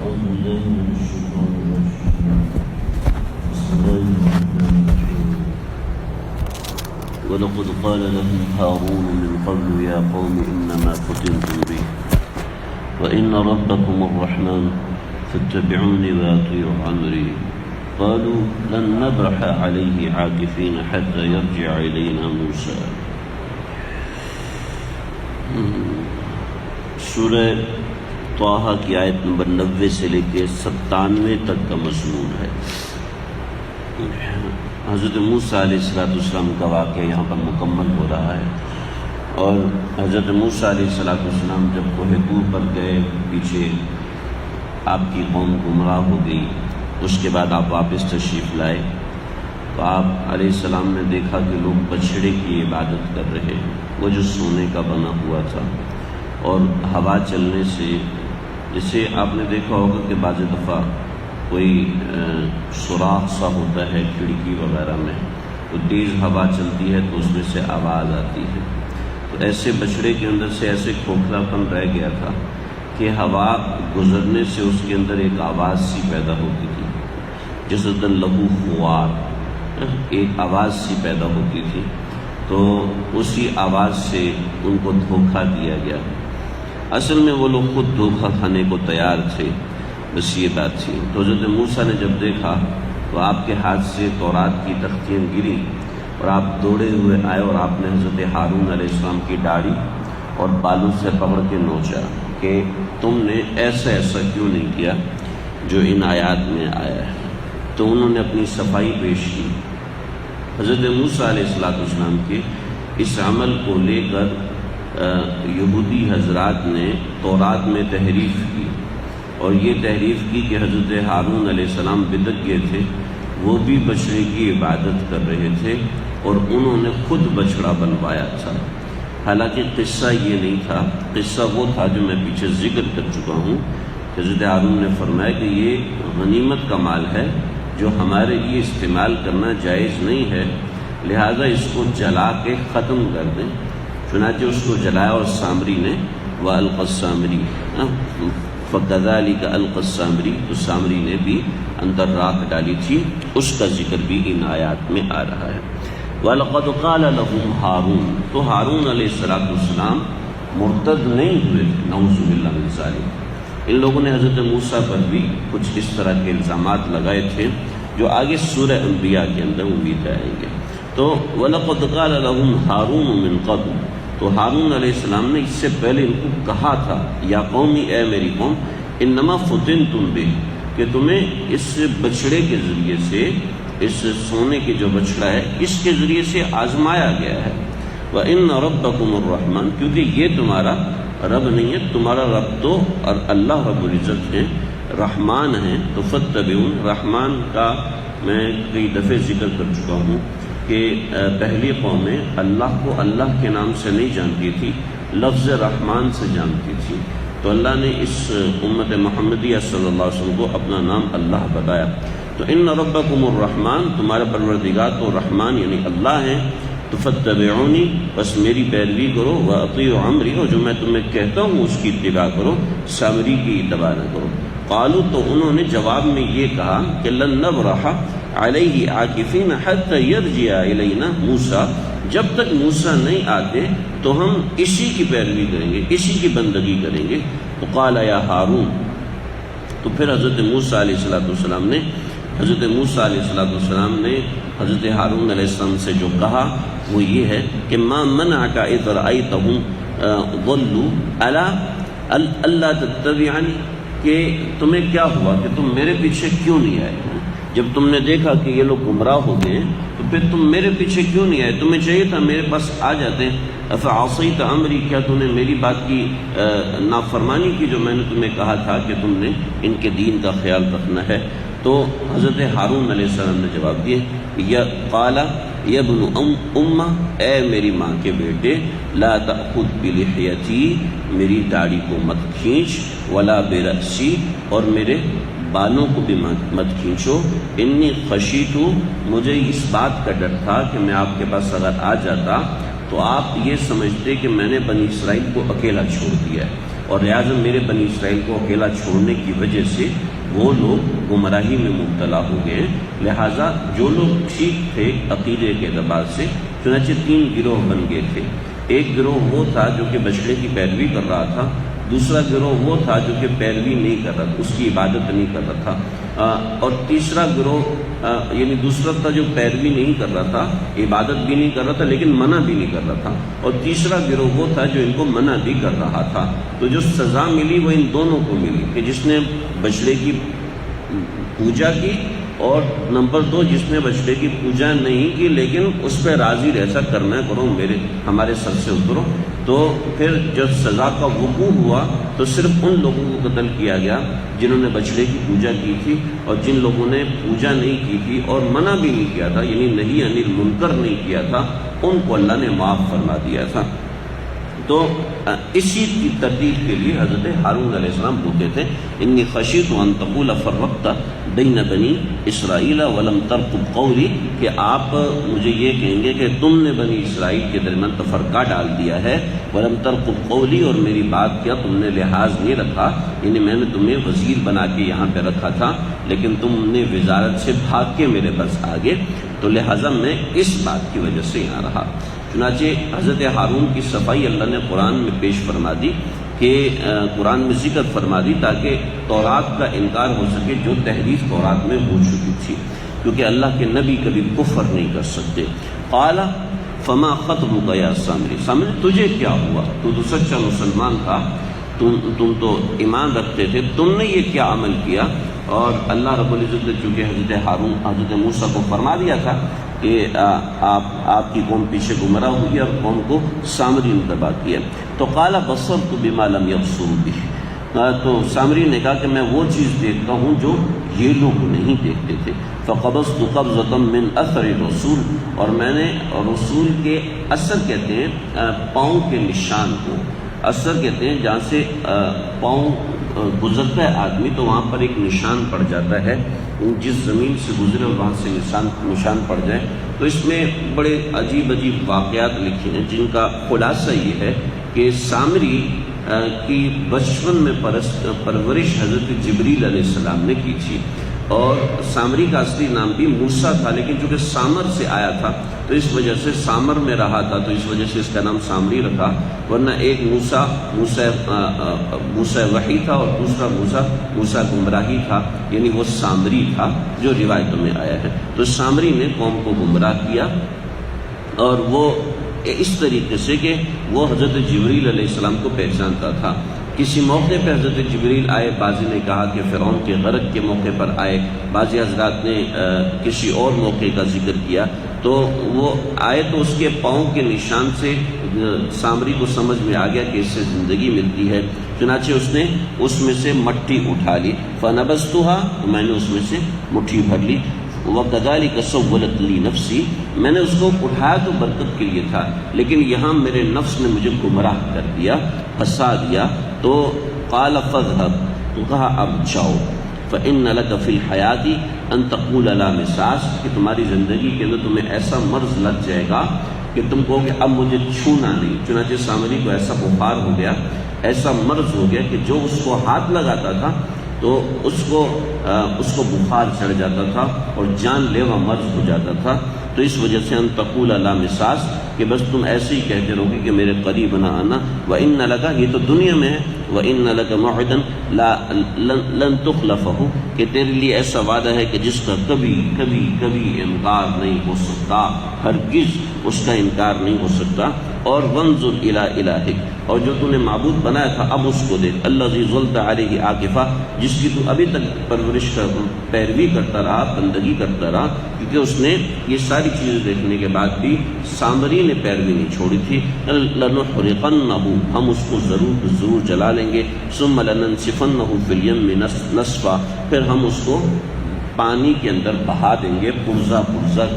أعوذ بالله من الشيطان الرجيم. بسم الله الرحمن الرحيم. ولقد قال لهم هارون من قبل يا قوم إنما فتنتم به وإن ربكم الرحمن فاتبعوني وأطيعوا أمري قالوا لن نبرح عليه عاكفين حتى يرجع إلينا موسى. سورہ طٰہٰ کی آیت نمبر 90 سے لے کے 97 تک کا مضمون ہے. حضرت موسیٰ علیہ السلام کا واقعہ یہاں پر مکمل ہو رہا ہے، اور حضرت موسیٰ علیہ السلام جب کوہ طور پر گئے، پیچھے آپ کی قوم گمراہ ہو گئی، اس کے بعد آپ واپس تشریف لائے تو آپ علیہ السلام نے دیکھا کہ لوگ بچھڑے کی عبادت کر رہے ہیں، وہ جو سونے کا بنا ہوا تھا، اور ہوا چلنے سے، جسے آپ نے دیکھا ہوگا کہ بعض دفعہ کوئی سوراخ سا ہوتا ہے کھڑکی وغیرہ میں، تو تیز ہوا چلتی ہے تو اس میں سے آواز آتی ہے. تو ایسے بچھڑے کے اندر سے ایسے کھوکھلا پن رہ گیا تھا کہ ہوا گزرنے سے اس کے اندر ایک آواز سی پیدا ہوتی تھی، جس دن لہو خوار، ایک آواز سی پیدا ہوتی تھی. تو اسی آواز سے ان کو دھوکہ دیا گیا. اصل میں وہ لوگ خود دھوکہ کھانے کو تیار تھے، بس یہ بات تھی. تو حضرت موسیٰ نے جب دیکھا تو آپ کے ہاتھ سے تورات کی تختیاں گری اور آپ دوڑے ہوئے آئے، اور آپ نے حضرت ہارون علیہ السلام کی داڑھی اور بالوں سے پکڑ کے نوچا کہ تم نے ایسا کیوں نہیں کیا جو ان آیات میں آیا ہے. تو انہوں نے اپنی صفائی پیش کی. حضرت موسیٰ علیہ السلام کے اس عمل کو لے کر یہودی حضرات نے تورات میں تحریف کی، اور یہ تحریف کی کہ حضرت ہارون علیہ السلام بدعت گئے تھے، وہ بھی بچڑے کی عبادت کر رہے تھے، اور انہوں نے خود بچڑا بنوایا تھا. حالانکہ قصہ یہ نہیں تھا. قصہ وہ تھا جو میں پیچھے ذکر کر چکا ہوں. حضرت ہارون نے فرمایا کہ یہ غنیمت کا مال ہے جو ہمارے لیے استعمال کرنا جائز نہیں ہے، لہٰذا اس کو جلا کے ختم کر دیں. چنانچہ اس کو جلایا، اور سامری نے وَأَلْقَى السَّامِرِي فَكَذَلِكَ أَلْقَى السَّامِرِي، تو سامری نے بھی اندر راکھ ڈالی تھی. اس کا ذکر بھی ان آیات میں آ رہا ہے. وَلَقَدْ قَالَ لَهُمْ هَارُونَ، تو ہارون علیہ السلام مرتد نہیں ہوئے، نعوذ باللہ من ذالک. ان لوگوں نے حضرت موسیٰ پر بھی کچھ اس طرح کے الزامات لگائے تھے جو آگے سورہ انبیاء کے اندر امید آئیں گے. تو وَلَقَدْ قَالَ لَهُمْ هَارُونُ مِنْ قَبْلُ، تو ہارون علیہ السلام نے اس سے پہلے ان کو کہا تھا، یا قومی، اے میری قوم، انما فتنتم بہ، کہ تمہیں اس بچڑے کے ذریعے سے، اس سونے کے جو بچڑا ہے اس کے ذریعے سے آزمایا گیا ہے. وَإِنَّ رَبَّكُمُ الرَّحْمَنُ، کیونکہ یہ تمہارا رب نہیں ہے، تمہارا رب تو اور اللہ رب العزت ہیں، رحمان ہیں. تو فاتبعون، رحمان کا میں کئی دفعے ذکر کر چکا ہوں کہ پہلی قومیں اللہ کو اللہ کے نام سے نہیں جانتی تھی، لفظ رحمان سے جانتی تھی. تو اللہ نے اس امت محمدیہ صلی اللہ علیہ وسلم کو اپنا نام اللہ بتایا. تو ان ربکم الرحمن، تمہارا پروردگار تو رحمان یعنی اللہ ہیں. تو فاتبعونی، بس میری پیروی کرو، واطیعوا امری، اور جو میں تمہیں کہتا ہوں اس کی اتباع کرو، سامری کی اتباع نہ کرو. قالوا، تو انہوں نے جواب میں یہ کہا کہ لن نبرح علیہ عاکفین حتی یرجع الینا موسیٰ، جب تک موسیٰ نہیں آتے تو ہم اسی کی پیروی کریں گے، اسی کی بندگی کریں گے. تو قال یا ہارون، تو پھر حضرت موسیٰ علیہ السلام نے حضرت ہارون علیہ السلام سے جو کہا وہ یہ ہے کہ ما منعک اذ رأیتہم ضلوا الا تتبعنی، کہ تمہیں کیا ہوا کہ تم میرے پیچھے کیوں نہیں آئے؟ جب تم نے دیکھا کہ یہ لوگ گمراہ ہو گئے تو پھر تم میرے پیچھے کیوں نہیں آئے؟ تمہیں چاہیے تھا میرے پاس آ جاتے. افعصیت امری، کیا تم نے میری بات کی نافرمانی کی جو میں نے تمہیں کہا تھا کہ تم نے ان کے دین کا خیال رکھنا ہے؟ تو حضرت ہارون علیہ السلام نے جواب دیے، یا قال یا ابن امہ، اے میری ماں کے بیٹے، لا تأخذ بلحیتی، میری داڑھی کو مت کھینچ، ولا برأسی، اور میرے بالوں کو بھی مت کھینچو. انی خشیت، مجھے اس بات کا ڈر تھا کہ میں آپ کے پاس اگر آ جاتا تو آپ یہ سمجھتے کہ میں نے بنی اسرائیل کو اکیلا چھوڑ دیا ہے. اور لہٰذا میرے بنی اسرائیل کو اکیلا چھوڑنے کی وجہ سے وہ لوگ گمراہی میں مبتلا ہو گئے. لہٰذا جو لوگ ٹھیک تھے عقیدے کے اعتبار سے، چنانچہ 3 گروہ بن گئے تھے. ایک گروہ وہ تھا جو کہ بچڑے کی پیروی کر رہا تھا، دوسرا گروہ وہ تھا جو کہ پیروی نہیں کر رہا تھا، اس کی عبادت نہیں کر رہا تھا، اور تیسرا گروہ یعنی دوسرا تھا جو پیروی نہیں کر رہا تھا، عبادت بھی نہیں کر رہا تھا لیکن منع بھی نہیں کر رہا تھا، اور تیسرا گروہ وہ تھا جو ان کو منع بھی کر رہا تھا. تو جو سزا ملی وہ ان دونوں کو ملی کہ جس نے بچڑے کی پوجا کی، اور نمبر 2 جس نے بچڑے کی پوجا نہیں کی لیکن اس پہ راضی ایسا کرنا کرو ہمارے سر سے اترو. تو پھر جب سزا کا وقوع ہوا تو صرف ان لوگوں کو قتل کیا گیا جنہوں نے بچڑے کی پوجا کی تھی، اور جن لوگوں نے پوجا نہیں کی تھی اور منع بھی نہیں کیا تھا، یعنی نہی عن المنکر نہیں کیا تھا، ان کو اللہ نے معاف فرما دیا تھا. تو اسی کی ترتیب کے لیے حضرت ہارون علیہ السلام بولتے تھے انی خشیت ان تقول فرقت بین بنی اسرائیل ولم ترقب قولی، کہ آپ مجھے یہ کہیں گے کہ تم نے بنی اسرائیل کے درمیان تفرقہ ڈال دیا ہے، ولم ترقب قولی، اور میری بات کیا تم نے لحاظ نہیں رکھا، یعنی میں نے تمہیں وزیر بنا کے یہاں پہ رکھا تھا لیکن تم نے وزارت سے بھاگ کے میرے پاس آ گئے، تو لہٰذا میں اس بات کی وجہ سے یہاں رہا. چنانچہ حضرت ہارون کی صفائی اللہ نے قرآن میں پیش فرما دی کہ قرآن میں ذکر فرما دی تاکہ تورات کا انکار ہو سکے جو تحریف تورات میں ہو چکی تھی، کیونکہ اللہ کے نبی کبھی کفر نہیں کر سکتے. قال فما خطبک یا سامری، سامری تجھے کیا ہوا، تو سچا مسلمان تھا، تم تو ایمان رکھتے تھے، تم نے یہ کیا عمل کیا. اور اللہ رب العزت نے چونکہ حضرت موسیٰ کو فرما دیا تھا کہ آپ کی قوم پیچھے گمراہ ہوئی اور قوم کو سامری نے تباہ کیا. تو قال بصرت بما لم يبصروا به، تو سامری نے کہا کہ میں وہ چیز دیکھتا ہوں جو یہ لوگ نہیں دیکھتے تھے. فقبضت قبضة من اثر الرسول، اور میں نے رسول کے اثر کہتے ہیں پاؤں کے نشان کو، اثر کہتے ہیں جہاں سے پاؤں گزرتا ہے آدمی تو وہاں پر ایک نشان پڑ جاتا ہے، جس زمین سے گزرے اور وہاں سے نشان پڑ جائے. تو اس میں بڑے عجیب عجیب واقعات لکھے ہیں جن کا خلاصہ یہ ہے کہ سامری کی بچپن میں پرورش حضرت جبریل علیہ السلام نے کی تھی، اور سامری کا اصلی نام بھی موسیٰ تھا لیکن چونکہ سامر سے آیا تھا تو اس وجہ سے سامر میں رہا تھا، تو اس وجہ سے اس کا نام سامری رکھا. ورنہ ایک موسیٰ وحی تھا اور دوسرا موسیٰ گمراہی تھا، یعنی وہ سامری تھا جو روایتوں میں آیا ہے. تو سامری نے قوم کو گمراہ کیا، اور وہ اس طریقے سے کہ وہ حضرت جبریل علیہ السلام کو پہچانتا تھا. کسی موقع پہ حضرت جبریل آئے، بعضی نے کہا کہ فرعون کے غرق کے موقع پر آئے، بعضی حضرات نے کسی اور موقع کا ذکر کیا. تو وہ آئے تو اس کے پاؤں کے نشان سے سامری کو سمجھ میں آ گیا کہ اس سے زندگی ملتی ہے. چنانچہ اس نے اس میں سے مٹی اٹھا لی، فنبذتها، میں نے اس میں سے مٹھی بھر لی. وَكَذَلِكَ سَوَّلَتْ لِي نَفْسِي، میں نے اس کو اٹھایا تو برکت کے لیے تھا لیکن یہاں میرے نفس نے مجھے گمراہ کر دیا، پھنسا دیا. تو قال فاذهب، تو کہا اب جاؤ، فإن لك في الحياة أن تقول لا مساس، کہ تمہاری زندگی کے اندر تمہیں ایسا مرض لگ جائے گا کہ تم کہو کہ اب مجھے چھونا نہیں. چنانچہ سامری کو ایسا بخار ہو گیا، ایسا مرض ہو گیا کہ جو اس کو ہاتھ لگاتا تھا تو اس کو بخار چڑھ جاتا تھا اور جان لیوا مرض ہو جاتا تھا. تو اس وجہ سے ان تقول لا مساس، کہ بس تم ایسے ہی کہتے رہو گے کہ میرے قریب نہ آنا. وَإِنَّ لَكَ، یہ تو دنیا میں ہے، وَإِنَّ لَكَ مَوْعِدًا لَن تُخْلَفَهُ، کہ تیرے لیے ایسا وعدہ ہے کہ جس کا کبھی کبھی کبھی انکار نہیں ہو سکتا، ہرگز اس کا انکار نہیں ہو سکتا. اور وَانظُرْ إِلَىٰ إِلَٰهِكَ، اور جو تو نے معبود بنایا تھا اب اس کو دیکھ. الَّذِي ظَلْتَ عَلَيْهِ عَاكِفًا، جس کی تو ابھی تک پرورش پیروی کرتا رہا، بندگی کرتا رہا، کیونکہ اس نے یہ ساری چیزیں دیکھنے کے بعد بھی سامری نے پیروی نہیں چھوڑی تھی. لَنُحْرِقَنَّهُ، ہم اس کو ضرور جلا لیں گے. ثُمَّ لَنَنسِفَنَّهُ فِي الْيَمِّ نَسْفًا، پھر ہم اس کو پانی کے اندر بہا دیں گے پرزا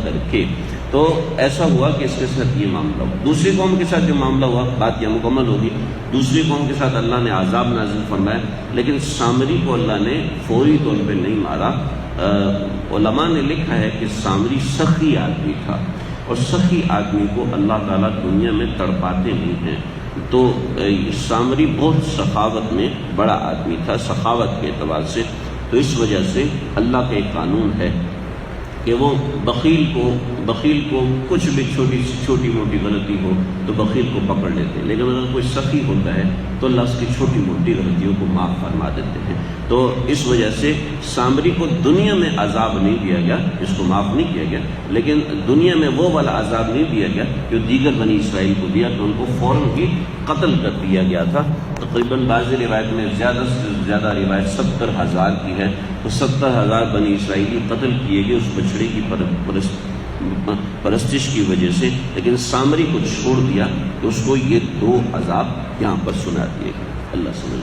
کر کے. تو ایسا ہوا کہ اس کے ساتھ یہ معاملہ ہوا. دوسری قوم کے ساتھ جو معاملہ ہوا بات یہ مکمل ہوگی. دوسری قوم کے ساتھ اللہ نے عذاب نازل فرمایا، لیکن سامری کو اللہ نے فوری طور پہ نہیں مارا. علماء نے لکھا ہے کہ سامری سخی آدمی تھا، اور سخی آدمی کو اللہ تعالیٰ دنیا میں تڑپاتے نہیں ہیں. تو سامری بہت سخاوت میں بڑا آدمی تھا، سخاوت کے اعتبار سے، تو اس وجہ سے اللہ کا ایک قانون ہے کہ وہ بخیل کو کچھ بھی چھوٹی موٹی غلطی ہو تو بخیل کو پکڑ لیتے ہیں، لیکن اگر کوئی سخی ہوتا ہے تو اللہ اس کی چھوٹی موٹی غلطیوں کو معاف فرما دیتے ہیں۔ تو اس وجہ سے سامری کو دنیا میں عذاب نہیں دیا گیا، اس کو معاف نہیں کیا گیا، لیکن دنیا میں وہ والا عذاب نہیں دیا گیا جو دیگر بنی اسرائیل کو دیا کہ ان کو فوراً ہی قتل کر دیا گیا تھا۔ تقریباً بعض روایت میں زیادہ سے زیادہ روایت 70,000 کی ہے، تو 70,000 بنی اسرائیلی قتل کیے گئے اس بچڑے کی پرستش کی وجہ سے، لیکن سامری کو چھوڑ دیا کہ اس کو یہ 2 عذاب یہاں پر سنا دیے گئے۔ اللہ سمجھ